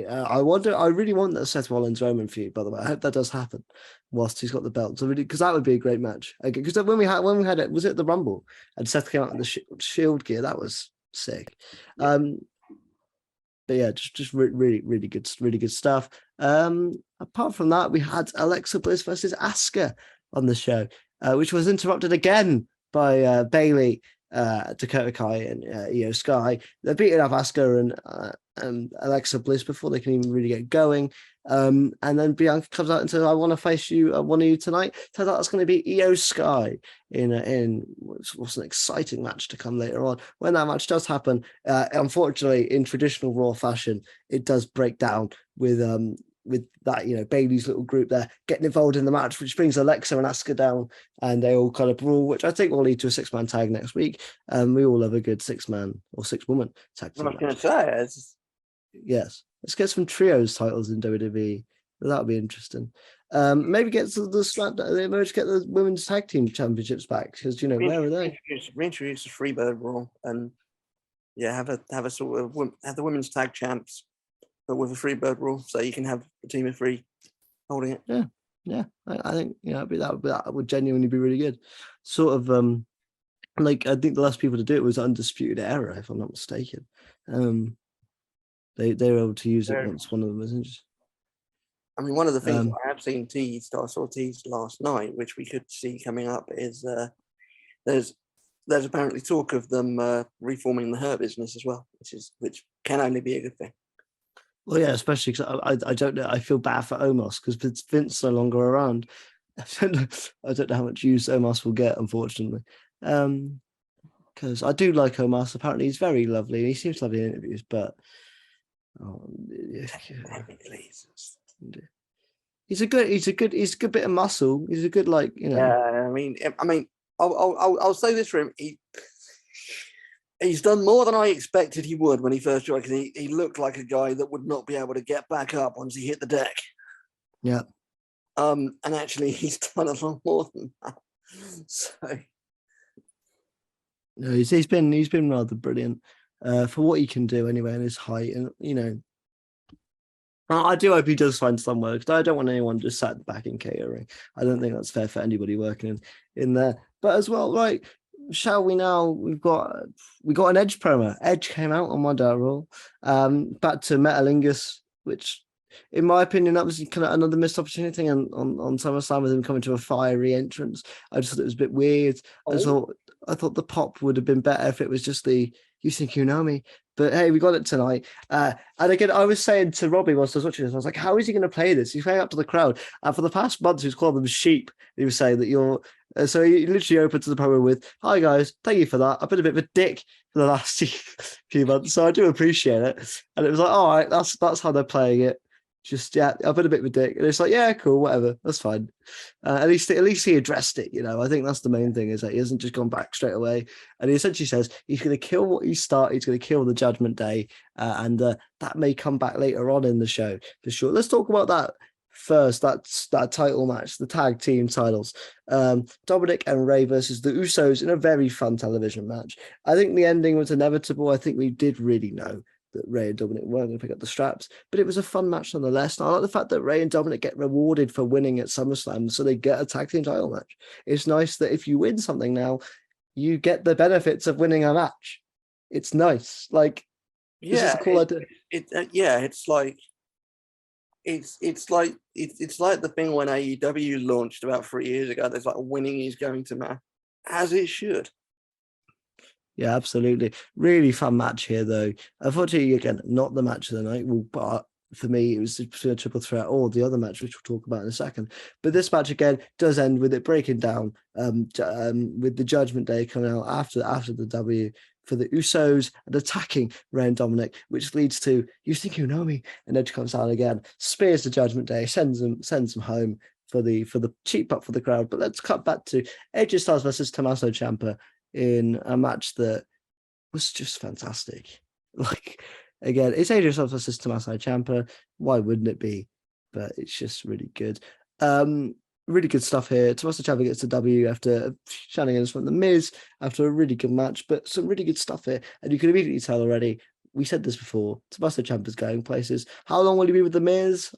I really want that Seth Rollins Roman feud. By the way, I hope that does happen whilst he's got the belt. So really, because that would be a great match. Because when we had it, was it the Rumble and Seth came out in the Shield gear? That was sick. Yeah. But yeah, just really good stuff. Apart from that, we had Alexa Bliss versus Asuka on the show, which was interrupted again by Bailey, Dakota Kai, and Io Sky. They're beating up Asuka and Alexa Bliss before they can even really get going. And then Bianca comes out and says, "I want to face you, one of you tonight." Turns out that's going to be Io Sky in what's an exciting match to come later on. When that match does happen, unfortunately, in traditional Raw fashion, it does break down with that, Bailey's little group there getting involved in the match, which brings Alexa and Asuka down, and they all kind of brawl, which I think will lead to a 6-man tag next week. We all love a good 6-man or 6-woman tag team. I was going to say, yes, let's get some trios titles in WWE. That would be interesting. Maybe get to the SmackDown. They might get the women's tag team championships back because where are they? Reintroduce the Freebird rule and have the women's tag champs but with a free bird rule, so you can have a team of 3 holding it. Yeah. I think that would genuinely be really good. Sort of I think the last people to do it was Undisputed Era, if I'm not mistaken. They were able to use it once one of them was injured. I mean, one of the things I have seen teased, I saw teased last night, which we could see coming up, is there's apparently talk of them reforming the Hurt business as well, which can only be a good thing. Well, yeah, especially because I don't know. I feel bad for Omos because Vince's no longer around. I don't know how much use Omos will get, unfortunately. Because I do like Omos. Apparently, he's very lovely. And he seems lovely in interviews, but he's a good bit of muscle. He's a good Yeah, I mean, I'll say this for him. He's done more than I expected he would when he first joined, because he looked like a guy that would not be able to get back up once he hit the deck. Yeah. And actually, he's done a lot more than that. So, no, he's been rather brilliant for what he can do anyway, and his height, and I do hope he does find somewhere, because I don't want anyone just sat at the back in catering. I don't think that's fair for anybody working in there. But as well, right? Shall we now? We got an Edge promo. Edge came out on Monday Raw, back to Metalingus, which, in my opinion, that was kind of another missed opportunity on SummerSlam with him coming to a fiery entrance. I just thought it was a bit weird. I thought the pop would have been better if it was just the "you think you know me." But hey, we got it tonight. And again, I was saying to Robbie whilst I was watching this, I was like, how is he going to play this? He's playing up to the crowd. And for the past months, he was calling them sheep. He was saying that you're... so he literally opened to the promo with, "Hi, guys. Thank you for that. I've been a bit of a dick for the last few months, so I do appreciate it." And it was like, all right, that's how they're playing it. Just, yeah, I've been a bit of a dick. And it's like, yeah, cool, whatever. That's fine. At least he addressed it, I think that's the main thing, is that he hasn't just gone back straight away. And he essentially says he's going to kill what he started. He's going to kill the Judgment Day. And that may come back later on in the show, for sure. Let's talk about that first. That's that title match, the tag team titles. Dominic and Ray versus the Usos in a very fun television match. I think the ending was inevitable. I think we did really know that Ray and Dominic weren't going to pick up the straps, but it was a fun match nonetheless. And I like the fact that Ray and Dominic get rewarded for winning at SummerSlam, so they get a tag team title match. It's nice that if you win something now, you get the benefits of winning a match. It's nice. Yeah, a cool idea. It's like the thing when AEW launched about 3 years ago. There's like winning is going to matter, as it should. Yeah, absolutely. Really fun match here, though. Unfortunately, again, not the match of the night. But for me, it was between a triple threat or the other match, which we'll talk about in a second. But this match, again, does end with it breaking down with the Judgment Day coming out after the W for the Usos and attacking Ray and Dominic, which leads to "you think you know me," and Edge comes out again, spears the Judgment Day, sends them home for the cheap up for the crowd. But let's cut back to AJ Styles versus Tommaso Ciampa in a match that was just fantastic. Again, it's AJ Styles versus Tommaso Ciampa. Why wouldn't it be? But it's just really good. Really good stuff here. Tommaso Ciampa gets the W after shenanigans from The Miz after a really good match, but some really good stuff here. And you can immediately tell already, we said this before, Tommaso Ciampa's going places. How long will he be with The Miz?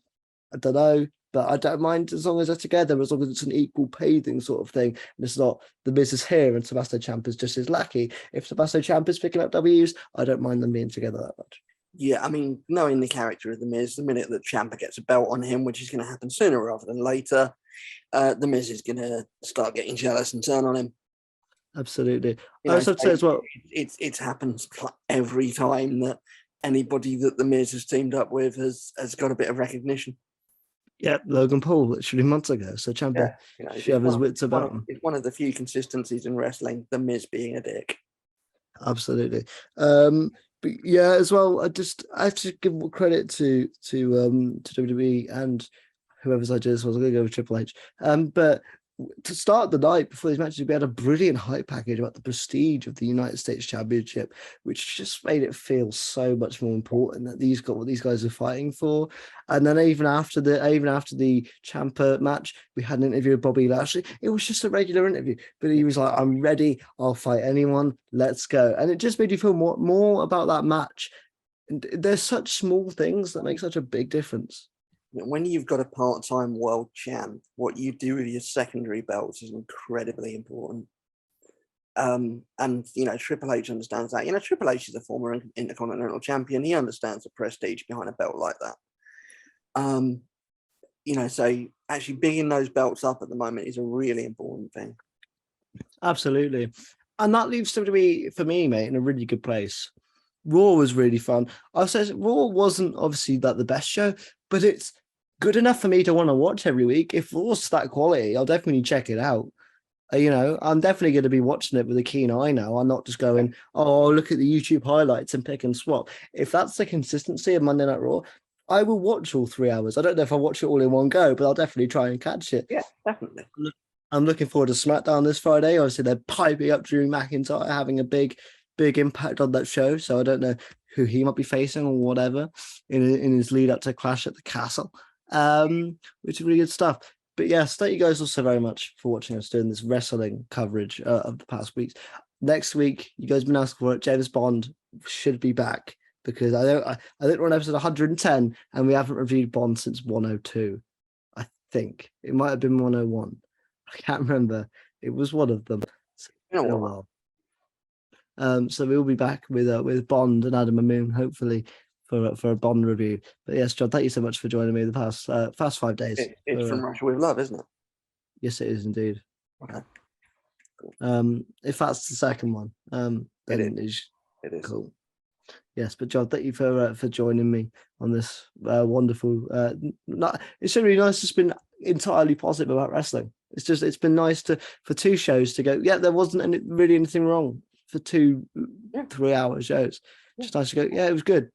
I don't know. But I don't mind as long as they're together, as long as it's an equal pay thing sort of thing. And it's not The Miz is here and Tommaso Ciampa's just his lackey. If Tommaso Ciampa's picking up W's, I don't mind them being together that much. Yeah, I mean, knowing the character of The Miz, the minute that Ciampa gets a belt on him, which is going to happen sooner rather than later, The Miz is going to start getting jealous and turn on him. Absolutely. I also have to say as well, it happens every time that anybody that The Miz has teamed up with has got a bit of recognition. Yeah, Logan Paul literally months ago. So Ciampa should have his wits about him. It's one of the few consistencies in wrestling, The Miz being a dick. Absolutely. But yeah, as well, I have to give credit to WWE and whoever's idea this was. I'm going to go with Triple H. But to start the night before these matches, we had a brilliant hype package about the prestige of the United States Championship, which just made it feel so much more important that these got what these guys are fighting for. And then even after the Ciampa match, we had an interview with Bobby Lashley. It was just a regular interview, but he was like, "I'm ready. I'll fight anyone. Let's go." And it just made you feel more about that match There's such small things that make such a big difference. When you've got a part-time world champ, what you do with your secondary belts is incredibly important. And Triple H understands that. Triple H is a former Intercontinental Champion. He understands the prestige behind a belt like that. So actually bigging those belts up at the moment is a really important thing. Absolutely. And that leaves WWE, for me, mate, in a really good place. Raw was really fun. I said Raw wasn't obviously the best show, but it's good enough for me to want to watch every week. If Raw's that quality, I'll definitely check it out. I'm definitely going to be watching it with a keen eye now. I'm not just going, oh, look at the YouTube highlights and pick and swap. If that's the consistency of Monday Night Raw, I will watch all 3 hours. I don't know if I'll watch it all in one go, but I'll definitely try and catch it. Yeah, definitely. I'm looking forward to SmackDown this Friday. Obviously, they're piping up Drew McIntyre, having a big impact on that show. So I don't know who he might be facing or whatever in his lead up to Clash at the Castle, which is really good stuff. But yes, thank you guys also very much for watching us doing this wrestling coverage of the past weeks. Next week, you guys have been asking for it. James Bond should be back because I think we're on episode 110 and we haven't reviewed Bond since 102. I think it might have been 101. I can't remember. It was one of them. It's been a while. So we'll be back with Bond and Adam and Moon, hopefully, for a Bond review. But yes, John, thank you so much for joining me the past 5 days. It's From Russia with Love, isn't it? Yes, it is indeed. Okay. Cool. If that's the second one, then it is cool. Yes, but John, thank you for joining me on this wonderful. It's been really nice. It's been entirely positive about wrestling. It's been nice for 2 shows to go. Yeah, there wasn't really anything wrong for 2 3-hour shows. Just nice to go. Yeah, it was good.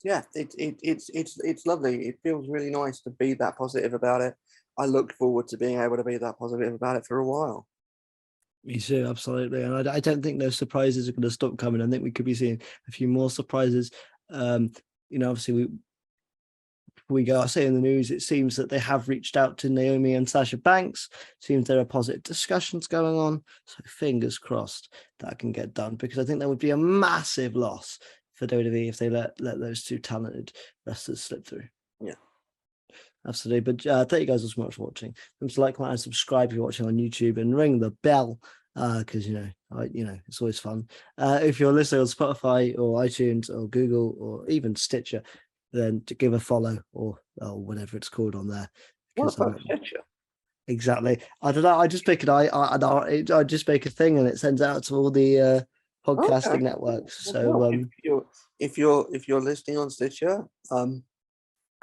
Yeah, it's lovely. It feels really nice to be that positive about it. I look forward to being able to be that positive about it for a while. Me too, absolutely. And I don't think those surprises are going to stop coming. I think we could be seeing a few more surprises. Obviously we go, I say in the news, it seems that they have reached out to Naomi and Sasha Banks. Seems there are positive discussions going on. So fingers crossed that can get done, because I think that would be a massive loss for WWE if they let those 2 talented wrestlers slip through. Yeah. Absolutely. But thank you guys so much for watching. Remember to like, comment, and subscribe if you're watching on YouTube, and ring the bell because it's always fun. If you're listening on Spotify or iTunes or Google or even Stitcher, then to give a follow or whatever it's called on there. What about Stitcher? Exactly. I don't know. I just make I just make a thing and it sends out to all the podcasting networks. So if you're listening on Stitcher,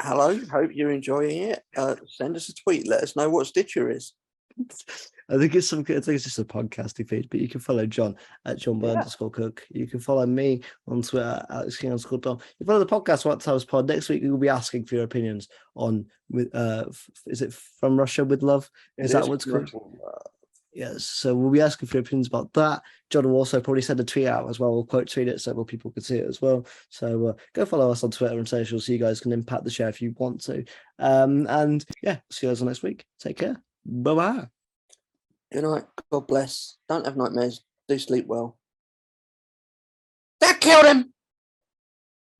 hello, hope you're enjoying it. Send us a tweet. Let us know what Stitcher is. I think it's just a podcasting feed, but you can follow John at John_Cook. You can follow me on Twitter, @AlexKing_Dom. You follow the podcast, What Times Pod. Next week we will be asking for your opinions on is it From Russia with Love? Is that what it's called? Yes, so we'll be asking for your opinions about that. John will also probably send a tweet out as well. We'll quote tweet it so more people can see it as well. So go follow us on Twitter and social so you guys can impact the show if you want to. And yeah, see you guys next week. Take care. Bye-bye. Good night. God bless. Don't have nightmares. Do sleep well. That killed him!